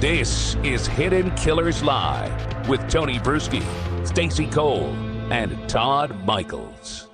This is Hidden Killers Live with Tony Brueski, Stacey Cole, and Todd Michaels.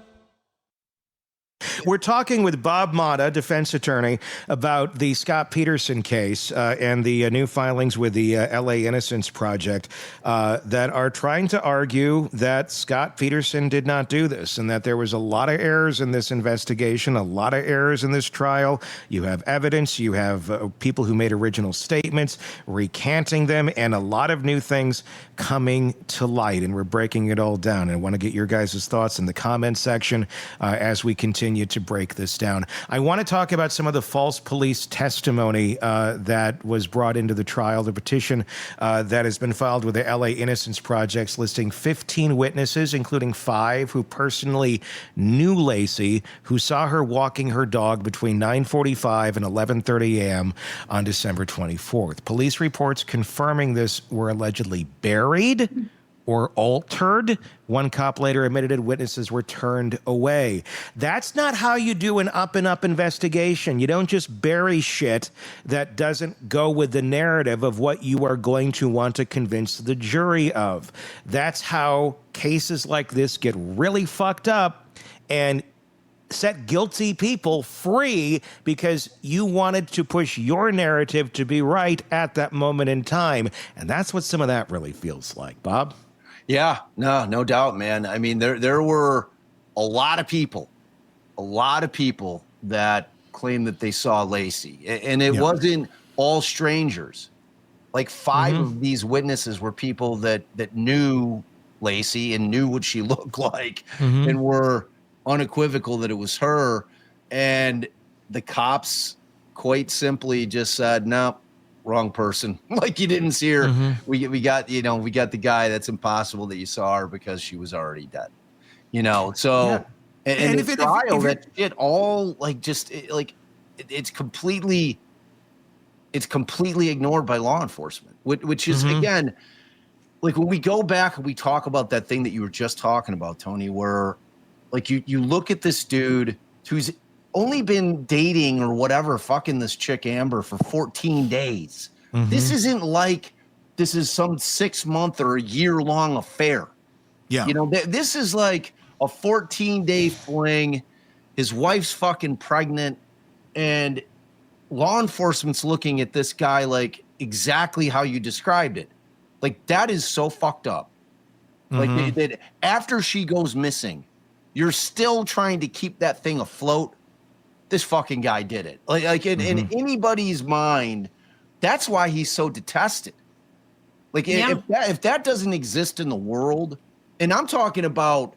We're talking with Bob Motta, defense attorney, about the Scott Peterson case and the new filings with the LA Innocence Project that are trying to argue that Scott Peterson did not do this and that there was a lot of errors in this investigation, a lot of errors in this trial. You have evidence, you have people who made original statements, recanting them, and a lot of new things coming to light, and we're breaking it all down. And I want to get your guys' thoughts in the comment section as we continue to break this down. I want to talk about some of the false police testimony that was brought into the trial, the petition that has been filed with the LA Innocence Project, listing 15 witnesses, including 5 who personally knew Laci, who saw her walking her dog between 9:45 and 11:30 a.m. on December 24th. Police reports confirming this were allegedly buried or altered. One cop later admitted witnesses were turned away. That's not how you do an up-and-up investigation. You don't just bury shit that doesn't go with the narrative of what you are going to want to convince the jury of. That's how cases like this get really fucked up and set guilty people free because you wanted to push your narrative to be right at that moment in time. And that's what some of that really feels like, Bob. Yeah, no doubt, man. I mean, there were a lot of people that claimed that they saw Laci, and it wasn't all strangers. Like 5 of these witnesses were people that knew Laci and knew what she looked like and were unequivocal that it was her. And the cops quite simply just said, no, wrong person. Like, you didn't see her. We got the guy. That's impossible that you saw her because she was already dead. So and the trial, that shit all it's completely ignored by law enforcement, which is again, like when we go back and we talk about that thing that you were just talking about, Tony, where like you look at this dude who's only been dating or whatever, fucking this chick Amber for 14 days. This isn't like this is some 6-month or a year-long affair. Yeah. This is like a 14-day fling. His wife's fucking pregnant, and law enforcement's looking at this guy like exactly how you described it. Like, that is so fucked up. Like, that after she goes missing, you're still trying to keep that thing afloat. This fucking guy did it. Like in anybody's mind, that's why he's so detested. Like, if that doesn't exist in the world, and I'm talking about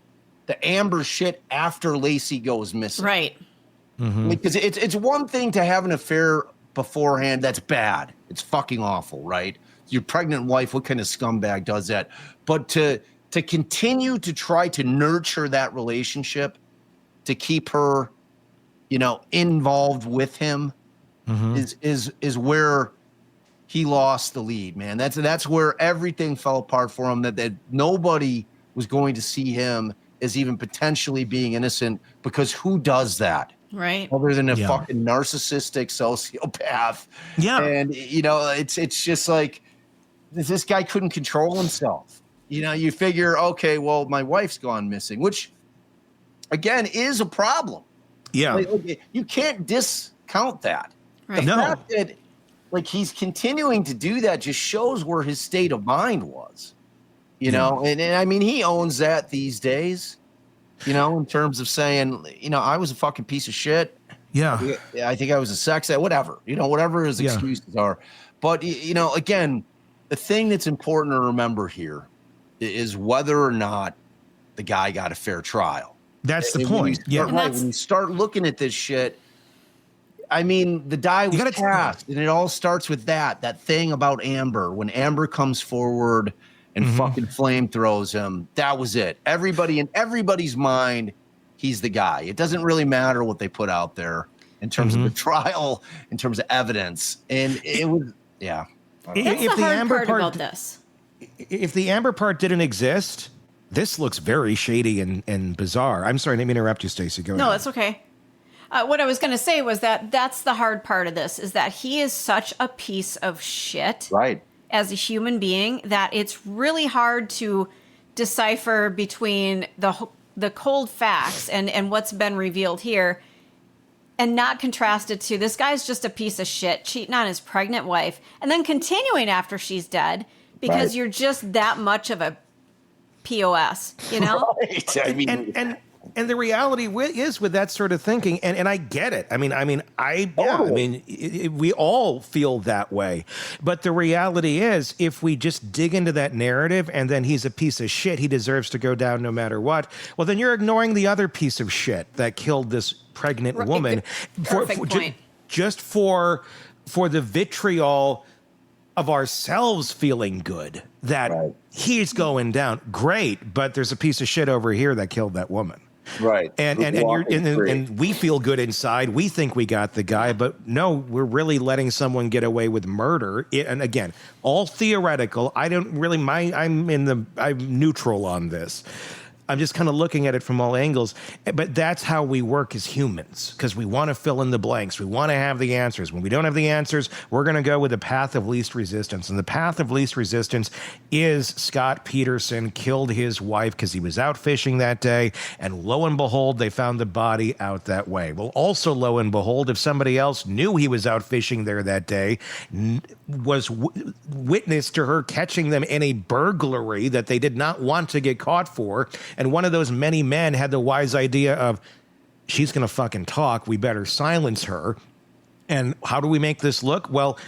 the Amber shit after Laci goes missing. Right. Because it's one thing to have an affair beforehand. That's bad. It's fucking awful, right? Your pregnant wife, what kind of scumbag does that? But to continue to try to nurture that relationship, to keep her involved with him is where he lost the lead, man. That's where everything fell apart for him, that nobody was going to see him as even potentially being innocent, because who does that? Right. Other than a fucking narcissistic sociopath. Yeah. And, it's just like, this guy couldn't control himself. You figure, okay, well, my wife's gone missing, which again is a problem. Yeah. Like, you can't discount that. Right. The fact that he's continuing to do that just shows where his state of mind was, and I mean, he owns that these days, in terms of saying, I was a fucking piece of shit. Yeah. I think I was a sex addict, whatever, whatever his excuses are. But, again, the thing that's important to remember here is whether or not the guy got a fair trial. That's the point. When you start looking at this shit, I mean, the die was cast, and it all starts with that thing about Amber. When Amber comes forward and fucking flame throws him, that was it. Everybody in everybody's mind, he's the guy. It doesn't really matter what they put out there in terms of the trial, in terms of evidence. And it was, That's the hard part about this. If the Amber part didn't exist, this looks very shady and bizarre. I'm sorry, I didn't mean to interrupt you, Stacey. Go ahead. No, that's okay. What I was going to say was that that's the hard part of this, is that he is such a piece of shit Right. as a human being that it's really hard to decipher between the cold facts and what's been revealed here and not contrast it to this guy's just a piece of shit cheating on his pregnant wife and then continuing after she's dead because Right. you're just that much of a POS, you know? Right. I mean, And the reality is with that sort of thinking, and I get it. We all feel that way. But the reality is, if we just dig into that narrative and then he's a piece of shit, he deserves to go down no matter what, well, then you're ignoring the other piece of shit that killed this pregnant woman. Perfect point. Just for the vitriol of ourselves feeling good that he's going down. Great, but there's a piece of shit over here that killed that woman. right. And we feel good inside. We think we got the guy, but no, we're really letting someone get away with murder. And again, all theoretical. I'm neutral on this. I'm just kind of looking at it from all angles. But that's how we work as humans, because we want to fill in the blanks. We want to have the answers. When we don't have the answers, we're going to go with the path of least resistance. And the path of least resistance is Scott Peterson killed his wife because he was out fishing that day. And lo and behold, they found the body out that way. Well, also, lo and behold, if somebody else knew he was out fishing there that day, was witness to her catching them in a burglary that they did not want to get caught for. And one of those many men had the wise idea of, she's going to fucking talk. We better silence her. And how do we make this look? Well,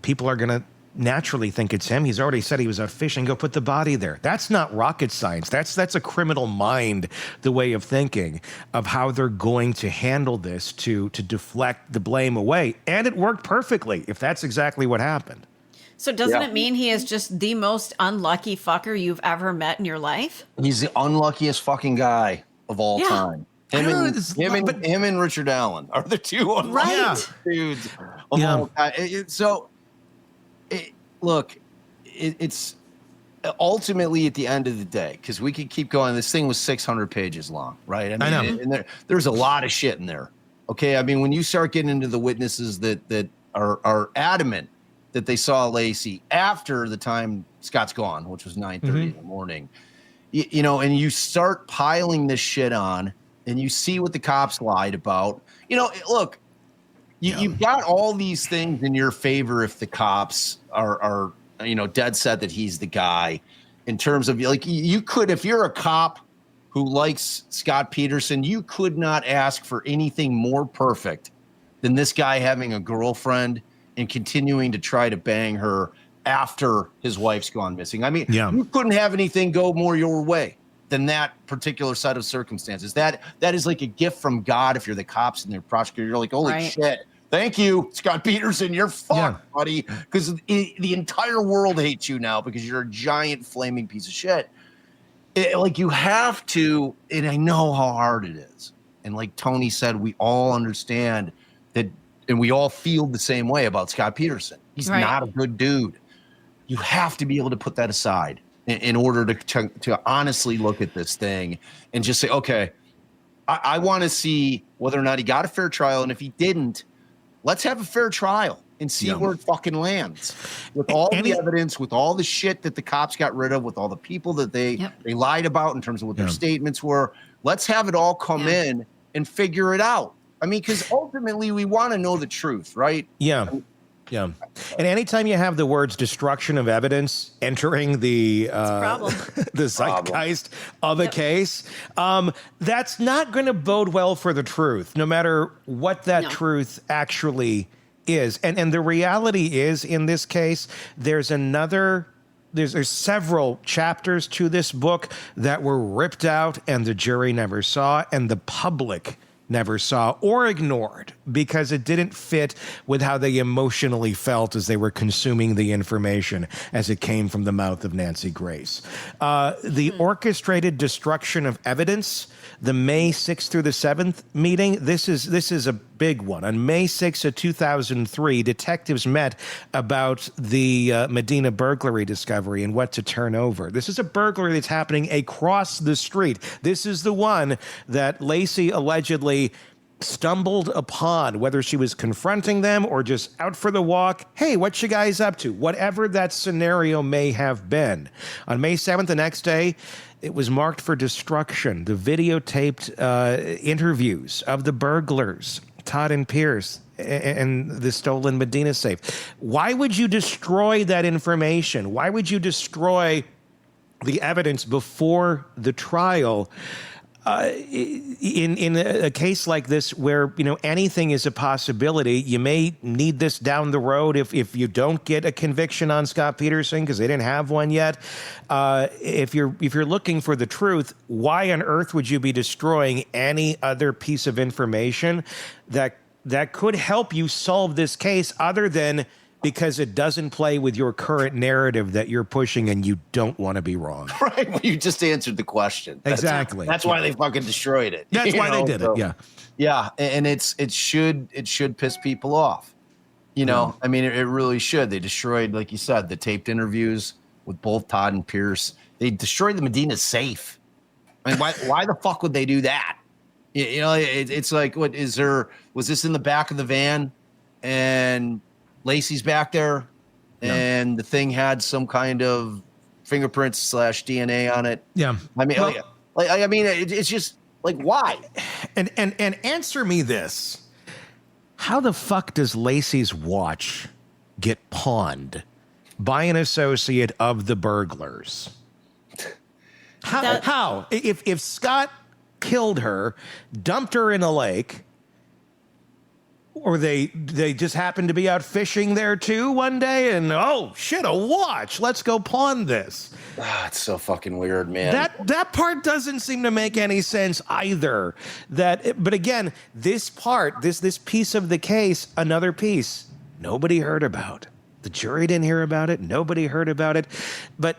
people are going to naturally think it's him. He's already said he was out fishing. Go put the body there. That's not rocket science. That's a criminal mind, the way of thinking of how they're going to handle this to deflect the blame away. And it worked perfectly, if that's exactly what happened. So doesn't it mean he is just the most unlucky fucker you've ever met in your life? He's the unluckiest fucking guy of all time. Him and Richard Allen are the two unlucky dudes of all time. It's ultimately at the end of the day, because we could keep going. This thing was 600 pages long, right? I know. And there's a lot of shit in there. Okay, I mean, when you start getting into the witnesses that are adamant that they saw Laci after the time Scott's gone, which was 9:30 in the morning, and you start piling this shit on, and you see what the cops lied about. Look, you've got all these things in your favor if the cops are dead set that he's the guy. In terms of, like, you could, if you're a cop who likes Scott Peterson, you could not ask for anything more perfect than this guy having a girlfriend and continuing to try to bang her after his wife's gone missing. I mean, you couldn't have anything go more your way than that particular set of circumstances. That is like a gift from God. If you're the cops and they're prosecutor, you're like, holy shit, thank you, Scott Peterson. You're fucked, buddy. Because the entire world hates you now because you're a giant flaming piece of shit. You have to, and I know how hard it is. And like Tony said, we all understand that, and we all feel the same way about Scott Peterson. He's not a good dude. You have to be able to put that aside in order to honestly look at this thing and just say, okay, I want to see whether or not he got a fair trial. And if he didn't, let's have a fair trial and see where it fucking lands. With all the evidence, with all the shit that the cops got rid of, with all the people that they lied about in terms of what their statements were, let's have it all come in and figure it out. I mean, because ultimately we want to know the truth, right? Yeah. And anytime you have the words destruction of evidence entering the the zeitgeist of a case, that's not going to bode well for the truth, no matter what that truth actually is. And the reality is, in this case, there's several chapters to this book that were ripped out and the jury never saw, and the public never saw or ignored because it didn't fit with how they emotionally felt as they were consuming the information as it came from the mouth of Nancy Grace. The orchestrated destruction of evidence, the May 6th through the 7th meeting, this is a big one. On May 6th of 2003, detectives met about the Medina burglary discovery and what to turn over. This is a burglary that's happening across the street. This is the one that Laci allegedly stumbled upon, whether she was confronting them or just out for the walk. Hey, what you guys up to? Whatever that scenario may have been. On May 7th, the next day, it was marked for destruction. The videotaped interviews of the burglars, Todd and Pierce, and the stolen Medina safe. Why would you destroy that information? Why would you destroy the evidence before the trial? In a case like this where, anything is a possibility, you may need this down the road if you don't get a conviction on Scott Peterson because they didn't have one yet. If you're looking for the truth, why on earth would you be destroying any other piece of information that could help you solve this case other than because it doesn't play with your current narrative that you're pushing and you don't want to be wrong? Right. Well, you just answered the question. Exactly. That's why they fucking destroyed it. That's why they did it. Yeah. Yeah. And it should piss people off. I mean, it really should. They destroyed, like you said, the taped interviews with both Todd and Pierce. They destroyed the Medina safe. I mean, why the fuck would they do that? It's like, was this in the back of the van and Laci's back there and the thing had some kind of fingerprints / DNA on it? Yeah. I mean, it's just like, why? And answer me this. How the fuck does Laci's watch get pawned by an associate of the burglars? How? If Scott killed her, dumped her in a lake, or they just happened to be out fishing there too one day and, oh shit, a watch, let's go pawn this. It's so fucking weird, man. That part doesn't seem to make any sense either. But again, this part, this piece of the case, another piece nobody heard about. The jury didn't hear about it. Nobody heard about it. But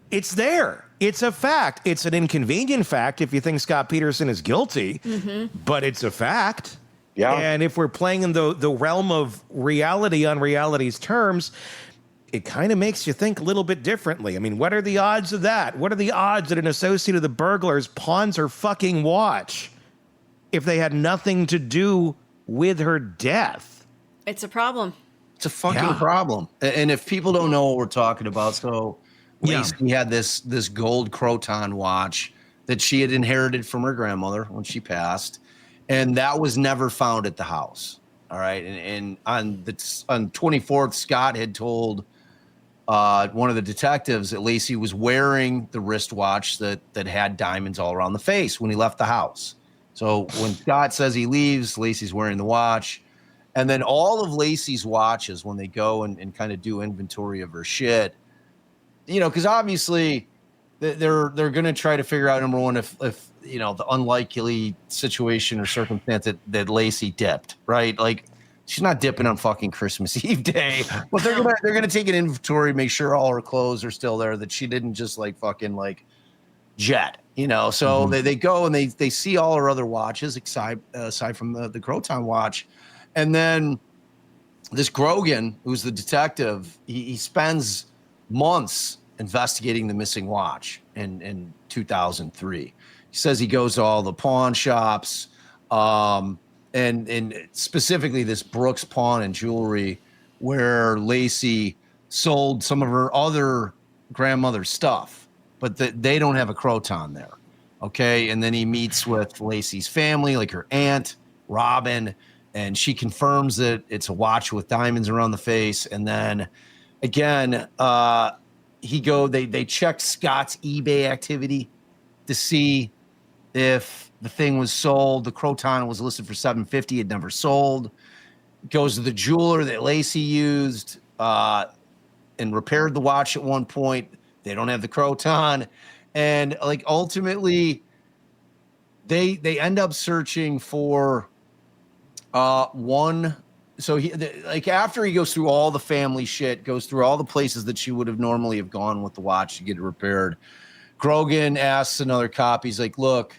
it's there. It's a fact. It's an inconvenient fact if you think Scott Peterson is guilty, but it's a fact. Yeah. And if we're playing in the realm of reality on reality's terms, it kind of makes you think a little bit differently. I mean, what are the odds of that? What are the odds that an associate of the burglars pawns her fucking watch if they had nothing to do with her death? It's a problem. It's a fucking problem. And if people don't know what we're talking about, so Laci had this gold Croton watch that she had inherited from her grandmother when she passed. And that was never found at the house. All right. And on 24th, Scott had told one of the detectives that Laci was wearing the wristwatch that had diamonds all around the face when he left the house. So when Scott says he leaves, Laci's wearing the watch. And then all of Laci's watches, when they go and kind of do inventory of her shit, because obviously they're going to try to figure out, number one, if the unlikely situation or circumstance that Laci dipped, right? Like, she's not dipping on fucking Christmas Eve day, but they're gonna take an inventory, make sure all her clothes are still there, that she didn't just fucking jet, So they go and they see all her other watches aside from the Croton watch, and then this Grogan, who's the detective, he spends months investigating the missing watch in 2003. He says he goes to all the pawn shops, and specifically this Brooks Pawn and Jewelry, where Laci sold some of her other grandmother's stuff, but they don't have a Croton there. Okay. And then he meets with Laci's family, like her aunt, Robin, and she confirms that it's a watch with diamonds around the face. And then again, they check Scott's eBay activity to see if the thing was sold. The Croton was listed for $750. It never sold. Goes to the jeweler that Laci used and repaired the watch at one point. They don't have the Croton. And ultimately they end up searching for one. So after he goes through all the family shit, goes through all the places that she would have normally have gone with the watch to get it repaired, Grogan asks another cop, he's like, look,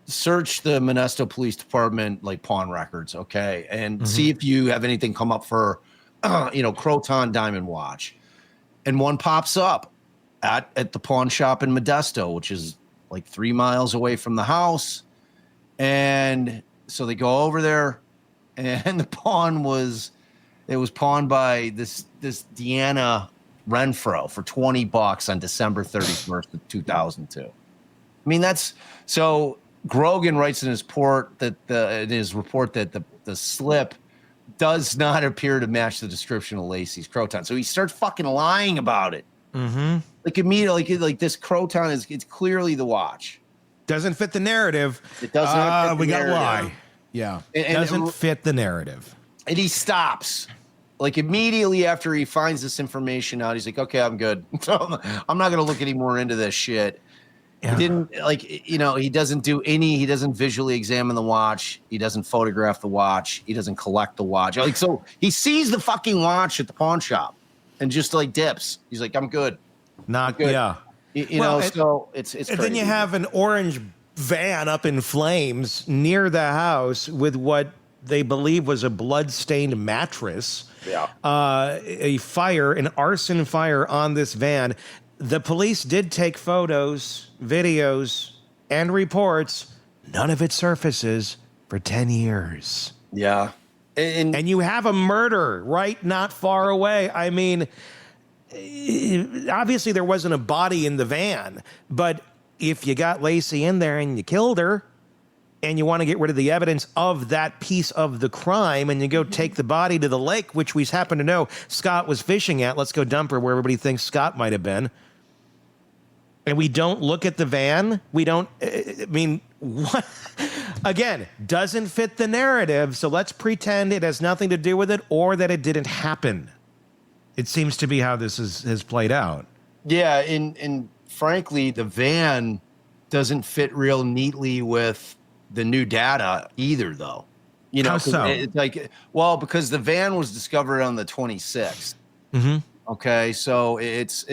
search the Modesto Police Department, pawn records, okay? And see if you have anything come up for, Croton diamond watch. And one pops up at the pawn shop in Modesto, which is 3 miles away from the house. And so they go over there, and the pawn was pawned by this Deanna Renfro for $20 on December 31st of 2002. I mean, that's so. Grogan writes in his report that the slip does not appear to match the description of Laci's croton. So he starts fucking lying about it. Mm-hmm. Like immediately, like this croton it's clearly the watch. Doesn't fit the narrative. It doesn't. Fit the we got narrative. lie. Yeah, doesn't fit the narrative. And he stops. Like immediately after he finds this information out, he's like, "Okay, I'm good. I'm not gonna look any more into this shit." Yeah. He didn't he doesn't visually examine the watch. He doesn't photograph the watch. He doesn't collect the watch. Like, so he sees the fucking watch at the pawn shop and just like dips. He's like, I'm good. Not good. Yeah. So it's crazy. And then you have an orange van up in flames near the house with what they believe was a blood-stained mattress. Yeah. An arson fire on this van. The police did take photos, videos, and reports. None of it surfaces for 10 years. Yeah. And you have a murder right not far away. I mean, obviously there wasn't a body in the van, but if you got Laci in there and you killed her, and you want to get rid of the evidence of that piece of the crime, and you go take the body to the lake, which we happen to know Scott was fishing at. Let's go dump her where everybody thinks Scott might have been. And we don't look at the van. We don't, I mean, what? Again, doesn't fit the narrative. So let's pretend it has nothing to do with it or that it didn't happen. It seems to be how this has played out. Yeah. And frankly, the van doesn't fit real neatly with the new data either, though. You know, how so? It's like, well, because the van was discovered on the 26th. Mm-hmm. Okay. So it's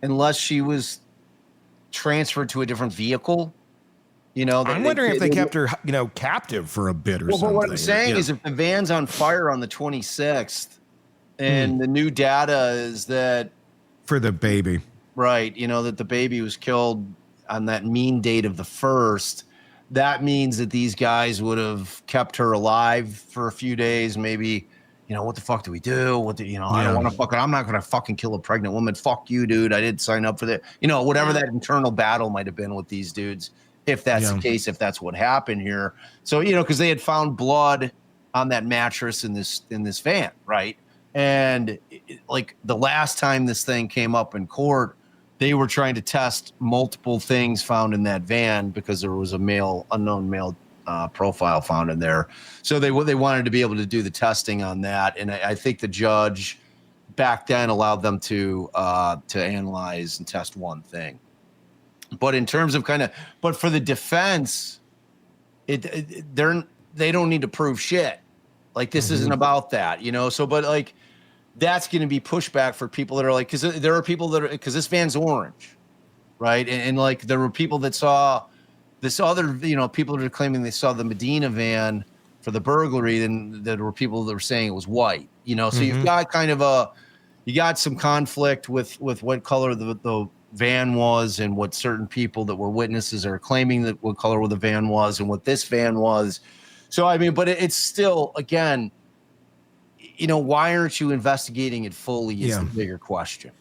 unless she was transferred to a different vehicle, you know. I'm wondering if they kept her, captive for a bit or something. But what I'm saying is if the van's on fire on the 26th and the new data is that for the baby, right, that the baby was killed on that mean date of the 1st, that means that these guys would have kept her alive for a few days, maybe. What the fuck do we do? I don't want to I'm not going to fucking kill a pregnant woman. Fuck you, dude. I didn't sign up for that. Whatever that internal battle might have been with these dudes, if that's the case, if that's what happened here. So, because they had found blood on that mattress in this van, right? And like the last time this thing came up in court, they were trying to test multiple things found in that van because there was a unknown male profile found in there. So they wanted to be able to do the testing on that. And I think the judge back then allowed them to analyze and test one thing. But in terms of but for the defense, they don't need to prove shit. Like this isn't about that, So, but like that's going to be pushback for people that are like, because there are people because this van's orange, right? And like there were people that saw this other, people that are claiming they saw the Medina van for the burglary, and there were people that were saying it was white, So you've got you got some conflict with what color the van was and what certain people that were witnesses are claiming that what color the van was and what this van was. So, I mean, but it's still, again, why aren't you investigating it fully is the bigger question.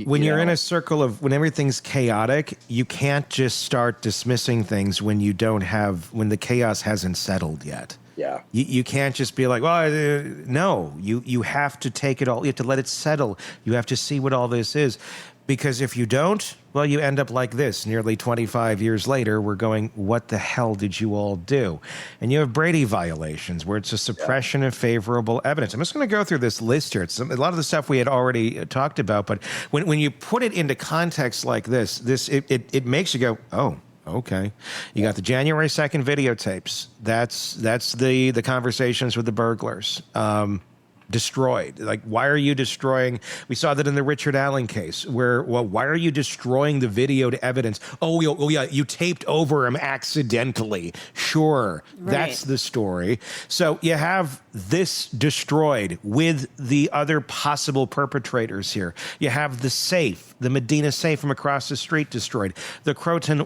When you're in a circle when everything's chaotic, you can't just start dismissing things when the chaos hasn't settled yet. Yeah. You can't just be like, well, no, you have to take it all. You have to let it settle. You have to see what all this is. Because if you don't, well, you end up like this. Nearly 25 years later, we're going, what the hell did you all do? And you have Brady violations where it's a suppression of favorable evidence. I'm just going to go through this list here. It's a lot of the stuff we had already talked about. But when you put it into context like this, it makes you go, oh, okay. You got the January 2nd videotapes. That's the conversations with the burglars. destroyed. Like, why are you destroying? We saw that in the Richard Allen case where, well, why are you destroying the videoed evidence? Oh, yeah, you taped over him accidentally. Sure, that's the story. So you have this destroyed with the other possible perpetrators here. You have the safe, the Medina safe from across the street destroyed. The Croton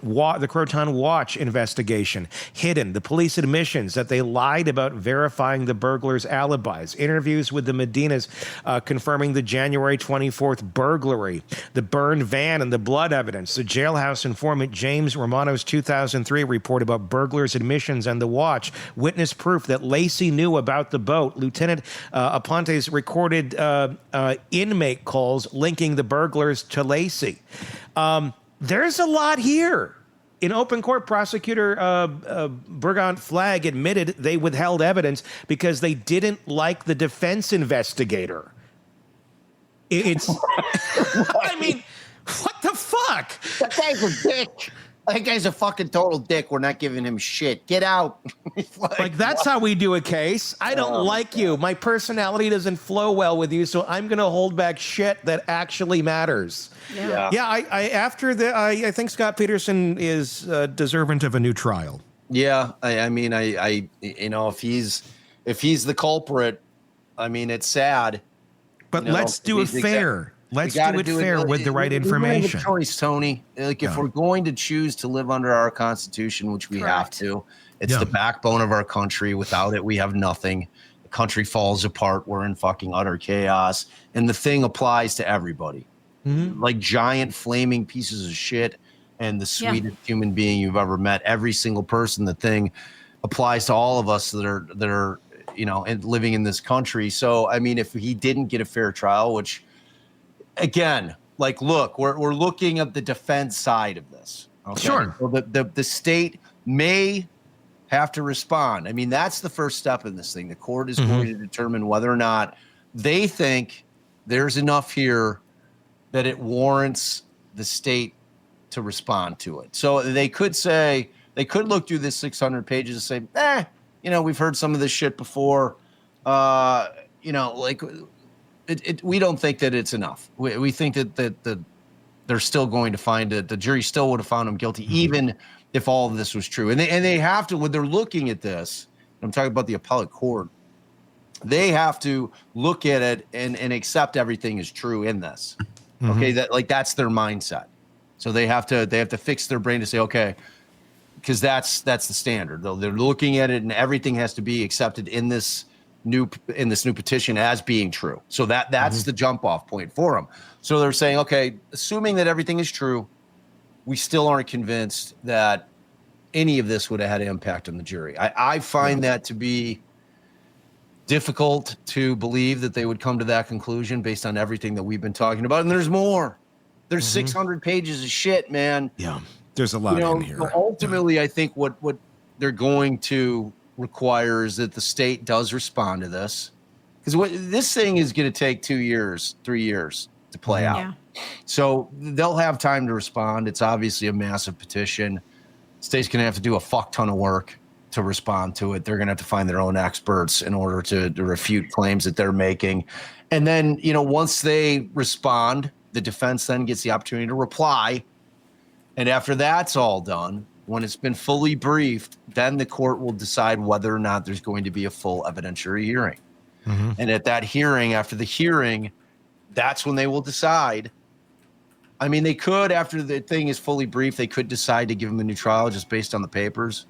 Watch investigation hidden. The police admissions that they lied about verifying the burglars' alibis. Interviews with the Medinas confirming the January 24th burglary. The burned van and the blood evidence. The jailhouse informant James Romano's 2003 report about burglars' admissions and the watch. Witness proof that Laci knew about the boat. Lieutenant Aponte's recorded inmate calls linking the burglars to Laci. There's a lot here. In open court, prosecutor Burgant Flagg admitted they withheld evidence because they didn't like the defense investigator. It's, I mean, what the fuck? That guy's a dick. That guy's a fucking total dick. We're not giving him shit. Get out. Like, that's how we do a case. I don't like you. My personality doesn't flow well with you, so I'm going to hold back shit that actually matters. Yeah. I think Scott Peterson is deserving of a new trial. Yeah, I mean, you know, if he's the culprit, I mean, it's sad. But let's do it fair. Let's do it fair with the right information. We have a choice, Tony. Like, if we're going to choose to live under our Constitution, which we have to, it's the backbone of our country. Without it, we have nothing. The country falls apart. We're in fucking utter chaos. And the thing applies to everybody. Like giant flaming pieces of shit and the sweetest human being you've ever met. Every single person, the thing applies to all of us that are you know, living in this country. So, I mean, if he didn't get a fair trial, which, again, like, look, we're looking at the defense side of this. Okay? Sure. So the state may have to respond. I mean, that's the first step in this thing. The court is going to determine whether or not they think there's enough here that it warrants the state to respond to it. So they could look through this 600 pages and say, you know, we've heard some of this shit before. You know, like, we don't think that it's enough. We think that they're still going to find it. The jury still would have found him guilty, even if all of this was true. And they have to, when they're looking at this, I'm talking about the appellate court, they have to look at it and accept everything is true in this. Okay, that's their mindset. So they have to fix their brain to say, okay, because that's the standard. They're looking at it, and everything has to be accepted in this new petition as being true. So that's the jump off point for them. So they're saying, okay, assuming that everything is true, we still aren't convinced that any of this would have had an impact on the jury. I find that to be difficult to believe that they would come to that conclusion based on everything that we've been talking about. And there's more. There's 600 pages of shit, man. Yeah, there's a lot in here. So ultimately, I think what they're going to require is that the state does respond to this. Because this thing is going to take 2 years, 3 years to play out. So they'll have time to respond. It's obviously a massive petition. The state's going to have to do a fuck ton of work to respond to it. They're going to have to find their own experts in order to refute claims that they're making. And then, you know, once they respond, the defense then gets the opportunity to reply. And after that's all done, when it's been fully briefed, then the court will decide whether or not there's going to be a full evidentiary hearing. And at that hearing, after the hearing, that's when they will decide. I mean, they could, after the thing is fully briefed, they could decide to give him a new trial just based on the papers.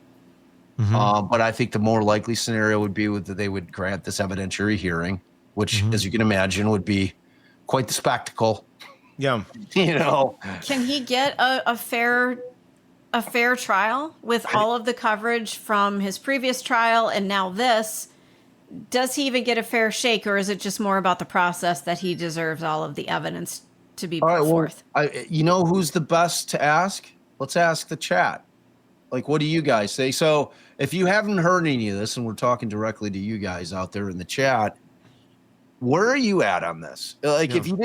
But I think the more likely scenario would be that they would grant this evidentiary hearing, which, as you can imagine, would be quite the spectacle. Yeah. You know, can he get a fair trial with all of the coverage from his previous trial and now this? Does he even get a fair shake, or is it just more about the process that he deserves all of the evidence to be put forth? You know who's the best to ask? Let's ask the chat. Like, what do you guys say? So if you haven't heard any of this, and we're talking directly to you guys out there in the chat, where are you at on this? Like, if you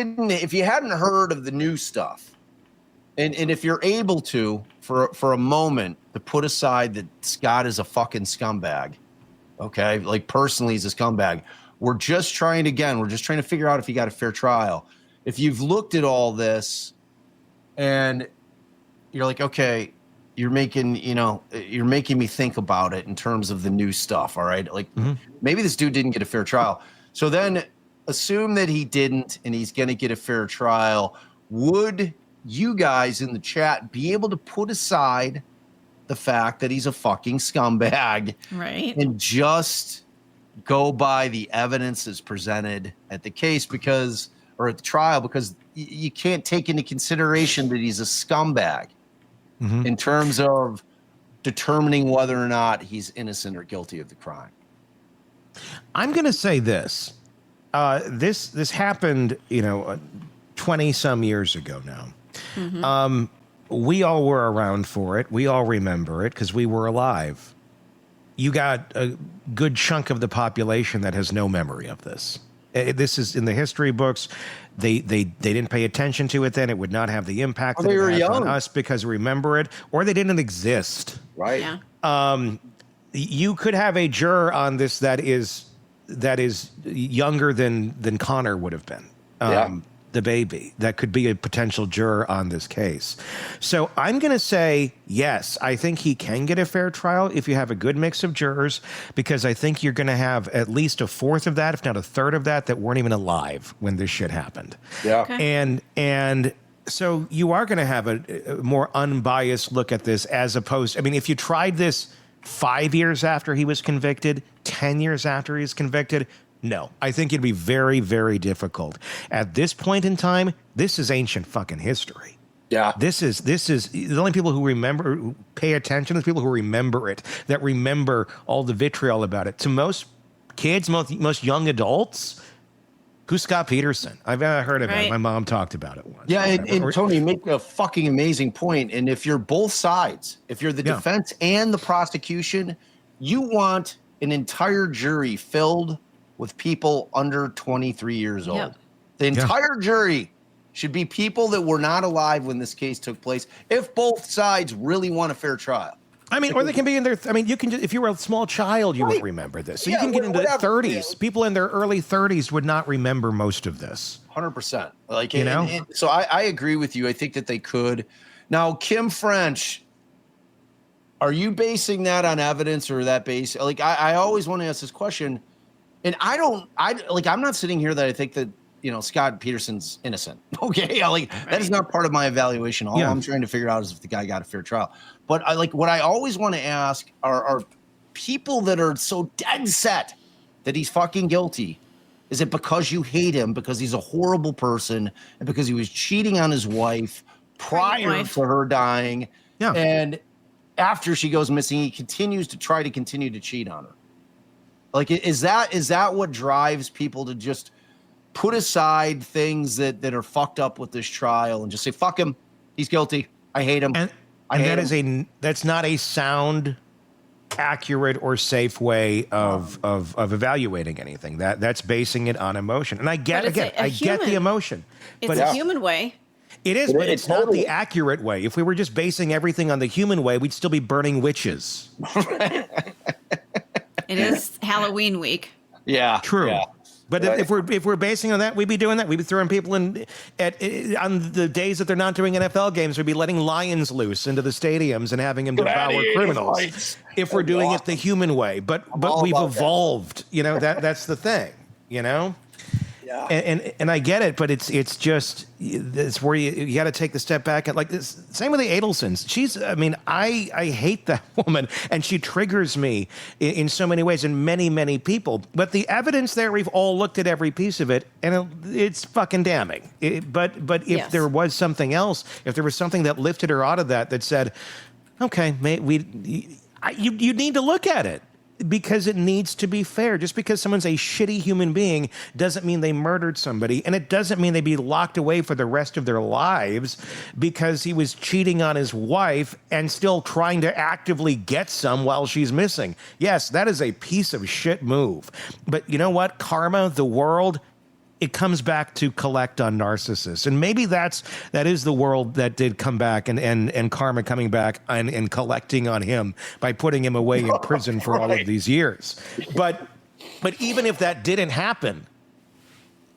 hadn't heard of the new stuff, and if you're able to, for a moment, to put aside that Scott is a fucking scumbag, okay? Like, personally, he's a scumbag. we're just trying to figure out if he got a fair trial. If you've looked at all this and you're like, okay, you're making me think about it in terms of the new stuff. All right. Like maybe this dude didn't get a fair trial. So then assume that he didn't, and he's going to get a fair trial. Would you guys in the chat be able to put aside the fact that he's a fucking scumbag, right, and just go by the evidence that's presented at the case or at the trial, because you can't take into consideration that he's a scumbag in terms of determining whether or not he's innocent or guilty of the crime? I'm going to say this. This happened, 20 some years ago now. We all were around for it. We all remember it because we were alive. You got a good chunk of the population that has no memory of this. This is in the history books. They didn't pay attention to it then. It would not have the impact that it has on us because we remember it, or they didn't exist. Right. Yeah. You could have a juror on this that is younger than Connor would have been. The baby that could be a potential juror on this case. So I'm going to say, yes, I think he can get a fair trial if you have a good mix of jurors, because I think you're going to have at least a fourth of that, if not a third of that weren't even alive when this shit happened. Yeah. Okay. And so you are going to have a more unbiased look at this, as opposed, if you tried this 5 years after he was convicted, 10 years after he was convicted, no, I think it'd be very, very difficult. At this point in time, this is ancient fucking history. Yeah. This is the only people who remember, who pay attention, is people who remember it, that remember all the vitriol about it. To most kids, most young adults, who's Scott Peterson? I've heard of him. My mom talked about it once. Yeah, and Tony, you make a fucking amazing point. And if you're both sides, if you're the defense and the prosecution, you want an entire jury filled with people under 23 years old. Yep. The entire jury should be people that were not alive when this case took place, if both sides really want a fair trial. Or they can be in their, you can just, if you were a small child, you would remember this. So you can get into the 30s. People in their early 30s would not remember most of this. 100%. So I agree with you. I think that they could. Now, Kim French, are you basing that on evidence, or that base? I always want to ask this question. And I'm not sitting here that I think that, Scott Peterson's innocent. Okay. That is not part of my evaluation. All I'm trying to figure out is if the guy got a fair trial. But what I always want to ask are people that are so dead set that he's fucking guilty. Is it because you hate him, because he's a horrible person, and because he was cheating on his wife prior to her dying? Yeah. And after she goes missing, he continues to cheat on her. Is that what drives people to just put aside things that are fucked up with this trial and just say, fuck him, he's guilty, I hate him? That's not a sound, accurate, or safe way of evaluating anything. That's basing it on emotion. And I get the emotion. It's a human way. It is, but it's not the accurate way. If we were just basing everything on the human way, we'd still be burning witches. It is Halloween week. Yeah, true. Yeah. But if we're basing on that, we'd be doing that. We'd be throwing people in on the days that they're not doing NFL games. We'd be letting lions loose into the stadiums and having them devour criminals. If we're doing it the human way, but we've evolved. That's the thing. Yeah. And I get it, but it's where you got to take the step back. And like this, same with the Adelsons. I hate that woman, and she triggers me in so many ways, and many people. But the evidence there, we've all looked at every piece of it, and it's fucking damning. But if there was something else, if there was something that lifted her out of that said, okay, you need to look at it. Because it needs to be fair. Just because someone's a shitty human being doesn't mean they murdered somebody, and it doesn't mean they'd be locked away for the rest of their lives because he was cheating on his wife and still trying to actively get some while she's missing. Yes, that is a piece of shit move. But you know what? Karma, the world, it comes back to collect on narcissists. And maybe that is the world that did come back and karma coming back and collecting on him by putting him away in prison for all of these years. But But even if that didn't happen,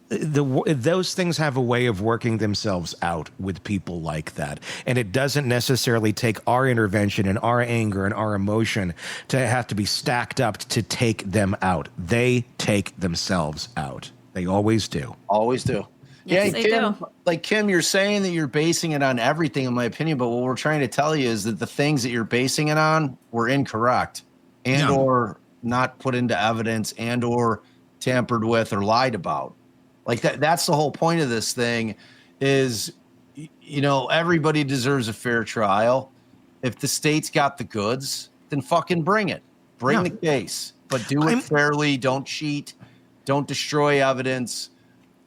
those things have a way of working themselves out with people like that. And it doesn't necessarily take our intervention and our anger and our emotion to have to be stacked up to take them out. They take themselves out. They always do. Always do. Yes, they Kim, do. like Kim, you're saying that you're basing it on everything, in my opinion, but what we're trying to tell you is that the things that you're basing it on were incorrect and or not put into evidence and or tampered with or lied about. Like that's the whole point of this thing is, you know, everybody deserves a fair trial. If the state's got the goods, then fucking bring it. Bring the case, but do it fairly. Don't cheat. Don't destroy evidence.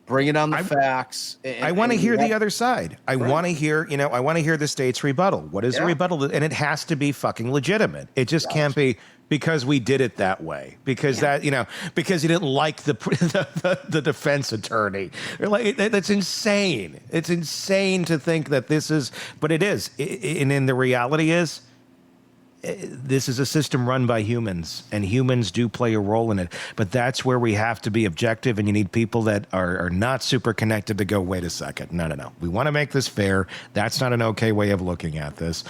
Bring it on the facts. I want to hear the other side. I want to hear, you know, I want to hear the state's rebuttal. What is the rebuttal? And it has to be fucking legitimate. It just can't be because we did it that way. Because that, you know, because you didn't like the defense attorney. Like, that's insane. It's insane to think that this is, but it is. And then the reality is, this is a system run by humans, and humans do play a role in it. But that's where we have to be objective, and you need people that are not super connected to go, wait a second. No. We want to make this fair. That's not an okay way of looking at this.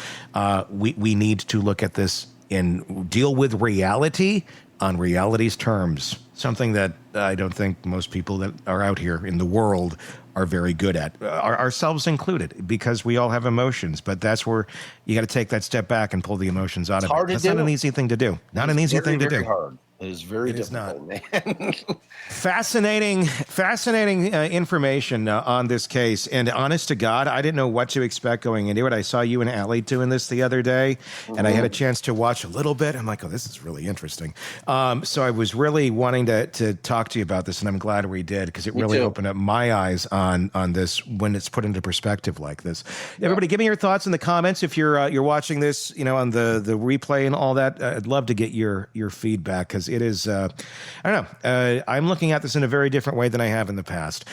We need to look at this and deal with reality on reality's terms, something that I don't think most people that are out here in the world are very good at, ourselves included, because we all have emotions. But that's where you got to take that step back and pull the emotions out of it. That's not an easy thing to do. Not an easy thing to do. Hard. It is very difficult, man. Fascinating information on this case. And honest to God, I didn't know what to expect going into it. I saw you and Allie doing this the other day, and I had a chance to watch a little bit. I'm like, oh, this is really interesting. So I was really wanting to talk to you about this, and I'm glad we did, because it really opened up my eyes on this when it's put into perspective like this. Everybody, give me your thoughts in the comments if you're watching this, you know, on the replay and all that. I'd love to get your feedback, because it is, I don't know, I'm looking at this in a very different way than I have in the past.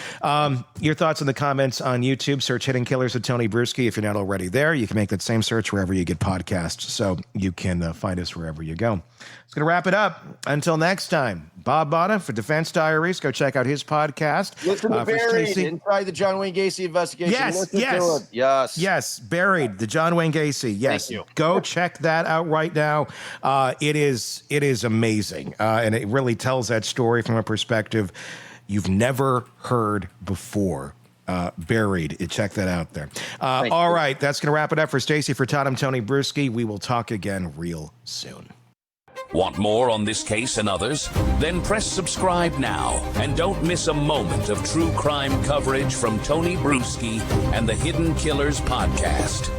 Your thoughts in the comments on YouTube. Search Hidden Killers with Tony Brueski. If you're not already there, you can make that same search wherever you get podcasts, so you can find us wherever you go. It's going to wrap it up. Until next time, Bob Botta for Defense Diaries. Go check out his podcast. Listen to Buried, inside the John Wayne Gacy investigation. Yes. Buried, the John Wayne Gacy. Yes. Thank you. Go check that out right now. It is amazing. And it really tells that story from a perspective you've never heard before. Buried. Check that out there. All right. That's going to wrap it up for Stacey, for Todd. I'm Tony Brueski. We will talk again real soon. Want more on this case and others? Then press subscribe now and don't miss a moment of true crime coverage from Tony Brueski and the Hidden Killers podcast.